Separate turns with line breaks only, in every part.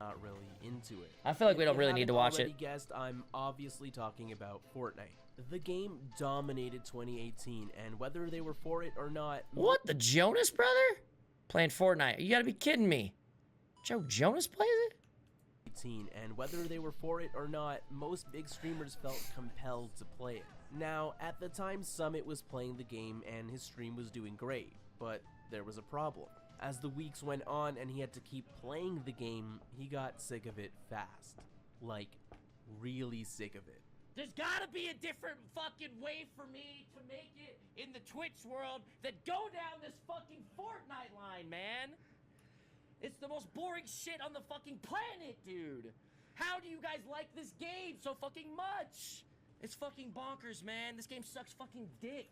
not really into it.
I feel like we don't really need to watch it.
Guessed, I'm obviously talking about Fortnite. The game dominated 2018, and whether they were for it or not...
What, the Jonas brother? Playing Fortnite. You gotta be kidding me. Joe Jonas plays it?
And whether they were for it or not, most big streamers felt compelled to play it. Now, at the time, Summit was playing the game and his stream was doing great, but there was a problem. As the weeks went on and he had to keep playing the game, he got sick of it fast. Like, really sick of it.
There's gotta be a different fucking way for me to make it in the Twitch world than go down this fucking Fortnite line, man. It's the most boring shit on the fucking planet, dude. How do you guys like this game so fucking much? It's fucking bonkers, man. This game sucks fucking dick.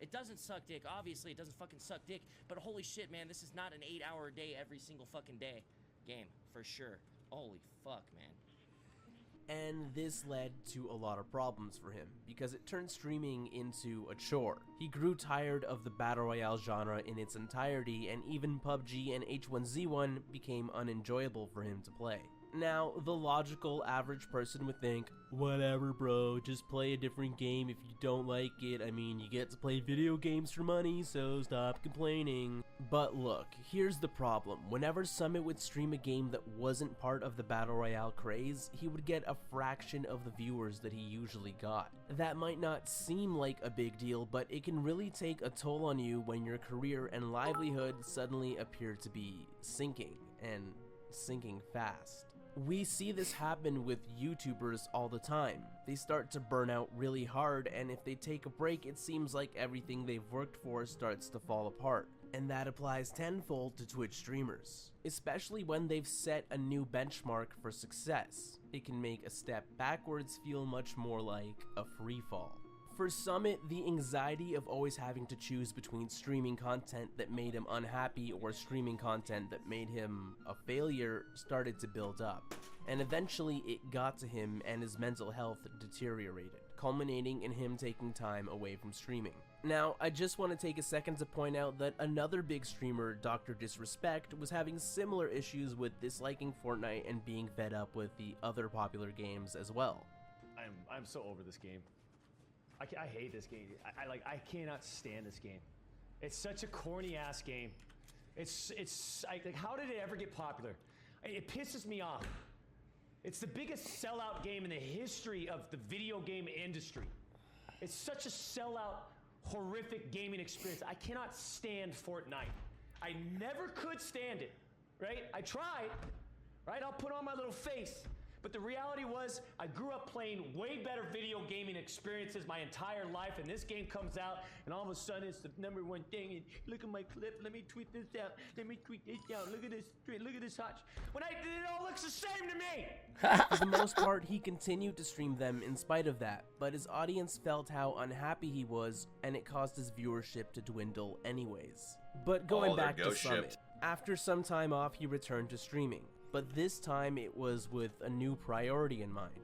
It doesn't suck dick. Obviously, it doesn't fucking suck dick. But holy shit, man, this is not an 8-hour a day every single fucking day game, for sure. Holy fuck, man.
And this led to a lot of problems for him, because it turned streaming into a chore. He grew tired of the Battle Royale genre in its entirety, and even PUBG and H1Z1 became unenjoyable for him to play. Now, the logical average person would think, whatever bro, just play a different game if you don't like it. I mean, you get to play video games for money, so stop complaining. But look, here's the problem. Whenever Summit would stream a game that wasn't part of the Battle Royale craze, he would get a fraction of the viewers that he usually got. That might not seem like a big deal, but it can really take a toll on you when your career and livelihood suddenly appear to be sinking, and sinking fast. We see this happen with YouTubers all the time. They start to burn out really hard, and if they take a break, it seems like everything they've worked for starts to fall apart. And that applies tenfold to Twitch streamers, especially when they've set a new benchmark for success. It can make a step backwards feel much more like a free fall. For Summit, the anxiety of always having to choose between streaming content that made him unhappy or streaming content that made him a failure started to build up. And eventually it got to him and his mental health deteriorated, culminating in him taking time away from streaming. Now, I just want to take a second to point out that another big streamer, Dr. Disrespect, was having similar issues with disliking Fortnite and being fed up with the other popular games as well.
I'm so over this game. I hate this game. I cannot stand this game. It's such a corny ass game. It's like how did it ever get popular? It pisses me off. It's the biggest sellout game in the history of the video game industry. It's such a sellout, horrific gaming experience. I cannot stand Fortnite. I never could stand it, right? I tried, right? I'll put on my little face. But the reality was, I grew up playing way better video gaming experiences my entire life, and this game comes out, and all of a sudden it's the #1 thing, and look at my clip, let me tweet this out, let me tweet this out, look at this hotch. It all looks the same to me!
For the most part, he continued to stream them in spite of that, but his audience felt how unhappy he was, and it caused his viewership to dwindle anyways. But going back to Summit, after some time off, he returned to streaming. But this time it was with a new priority in mind.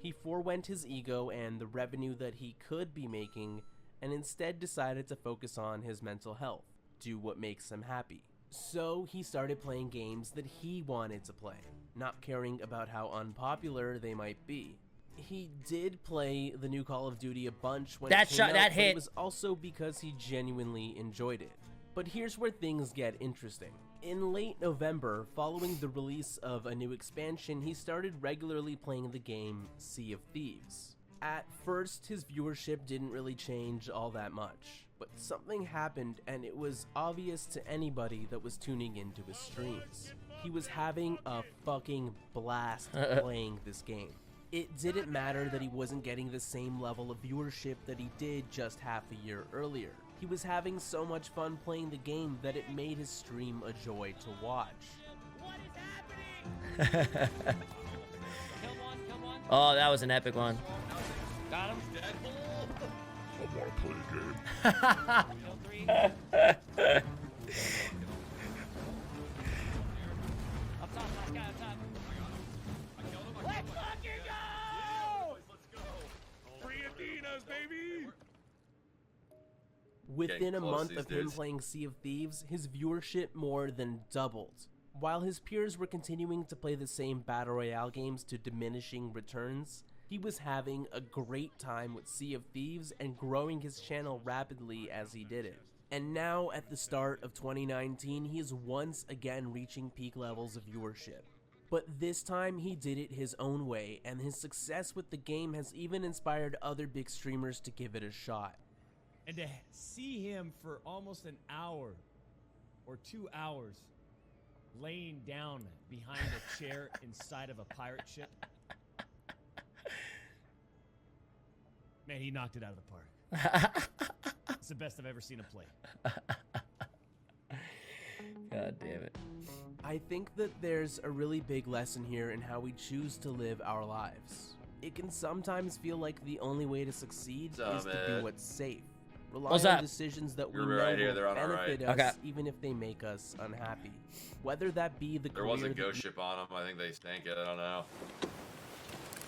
He forewent his ego and the revenue that he could be making, and instead decided to focus on his mental health, do what makes him happy. So he started playing games that he wanted to play, not caring about how unpopular they might be. He did play the new Call of Duty a bunch when it came out, but it was also because he genuinely enjoyed it. But here's where things get interesting. In late November, following the release of a new expansion, he started regularly playing the game Sea of Thieves. At first, his viewership didn't really change all that much, but something happened and it was obvious to anybody that was tuning into his streams. He was having a fucking blast playing this game. It didn't matter that he wasn't getting the same level of viewership that he did just half a year earlier. He was having so much fun playing the game that it made his stream a joy to watch.
What is happening? Kill one.
Oh, that was an epic one.
Got him. Dead.
I want to play a game.
Kill 3. Up top, last guy up top. Let's fucking go!
Let's go. Free Adidas, baby.
Within a month of him playing Sea of Thieves, his viewership more than doubled. While his peers were continuing to play the same Battle Royale games to diminishing returns, he was having a great time with Sea of Thieves and growing his channel rapidly as he did it. And now, at the start of 2019, he is once again reaching peak levels of viewership. But this time, he did it his own way, and his success with the game has even inspired other big streamers to give it a shot.
And to see him for almost an hour or 2 hours laying down behind a chair inside of a pirate ship. Man, he knocked it out of the park. It's the best I've ever seen him play.
God damn it.
I think that there's a really big lesson here in how we choose to live our lives. It can sometimes feel like the only way to succeed is to do what's safe. Rely
What's
on
that?
decisions that we
You're
know
right here,
will
they're on our
benefit
right.
us,
Okay.
even if they make us unhappy. Whether that be the
There was a
career that
ghost
you-
ship on them. I think they stank it. I don't know.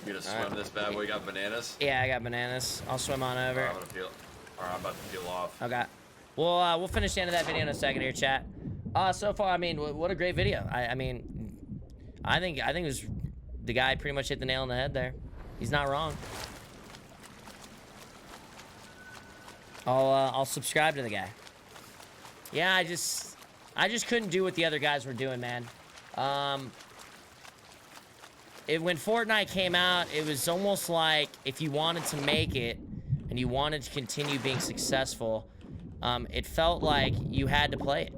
You gonna
All
swim
right.
this bad boy? You got bananas?
Yeah, I got bananas. I'll swim on over.
I'm gonna peel. Or I'm about to peel off.
Okay. Well, we'll finish the end of that video in a second here, chat. So far, I mean, what a great video. I mean, I think it was the guy pretty much hit the nail on the head there. He's not wrong. I'll subscribe to the guy. Yeah, I just couldn't do what the other guys were doing, man. When Fortnite came out, it was almost like if you wanted to make it and you wanted to continue being successful, it felt like you had to play it.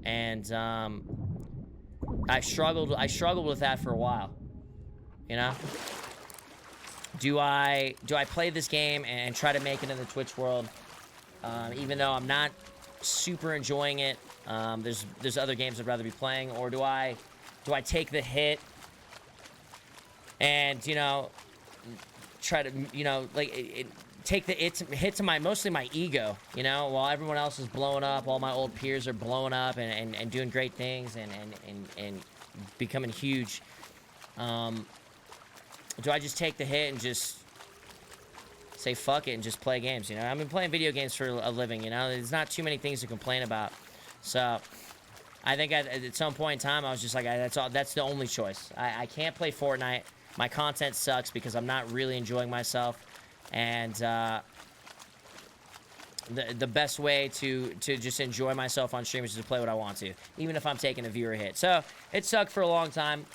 And I struggled with that for a while. You know? Do I play this game and try to make it in the Twitch world? Even though I'm not super enjoying it, there's other games I'd rather be playing, or do I take the hit and, you know, try to, you know, like take the hit to mostly my ego, you know, while everyone else is blowing up, all my old peers are blowing up and doing great things and becoming huge. Do I just take the hit and just say fuck it and just play games, you know? I've been playing video games for a living, you know? There's not too many things to complain about. So I think at some point in time, I was just like, that's the only choice. I can't play Fortnite. My content sucks because I'm not really enjoying myself. And the best way to just enjoy myself on stream is to play what I want to, even if I'm taking a viewer hit. So it sucked for a long time.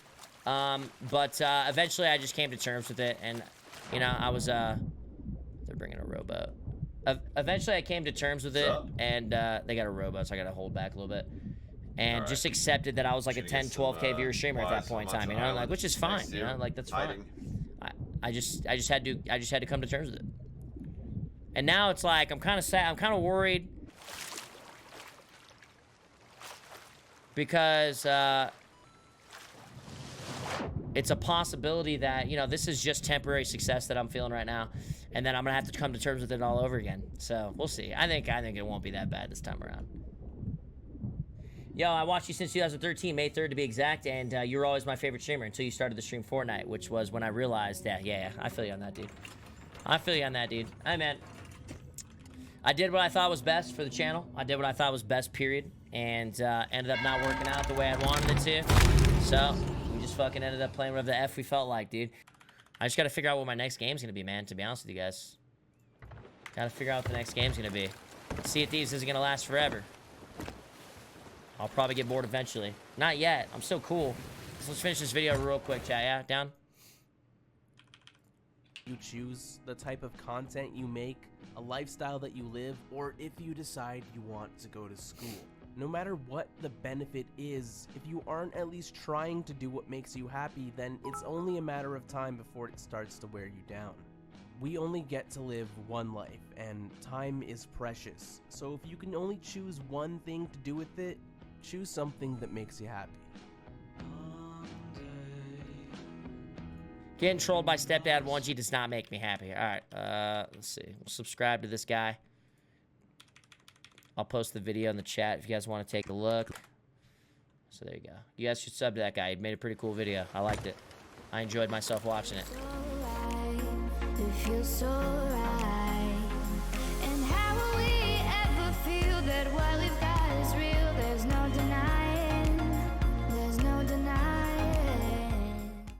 But eventually I just came to terms with it. And, you know, I was... They're bringing a rowboat. Eventually, I came to terms with it, and they got a rowboat, so I got to hold back a little bit, and just accepted that I was like a 10, 12K viewer streamer at that point in time, you know, like, which is fine, you know, like that's fine. I just had to come to terms with it, and now it's like I'm kind of sad, I'm kind of worried because it's a possibility that, you know, this is just temporary success that I'm feeling right now, and then I'm gonna have to come to terms with it all over again. So we'll see. I think it won't be that bad this time around. Yo, I watched you since 2013, May 3rd to be exact, and you were always my favorite streamer until you started to stream Fortnite, which was when I realized that, yeah, I feel you on that, dude. I feel you on that, dude. Hey, man. I did what I thought was best for the channel. I did what I thought was best, period, and ended up not working out the way I wanted it to. So we just fucking ended up playing whatever the F we felt like, dude. I just gotta figure out what my next game's gonna be, man, to be honest with you guys. Gotta figure out what the next game's gonna be. Sea of Thieves isn't gonna last forever. I'll probably get bored eventually. Not yet. I'm so cool. So let's finish this video real quick, chat. Yeah, down?
You choose the type of content you make, a lifestyle that you live, or if you decide you want to go to school. No matter what the benefit is, if you aren't at least trying to do what makes you happy, then it's only a matter of time before it starts to wear you down. We only get to live one life, and time is precious. So if you can only choose one thing to do with it, choose something that makes you happy.
Getting trolled by Stepdad1g does not make me happy. Alright, let's see. We'll subscribe to this guy. I'll post the video in the chat if you guys want to take a look. So there you go. You guys should sub to that guy. He made a pretty cool video. I liked it. I enjoyed myself watching it.
It feels so right.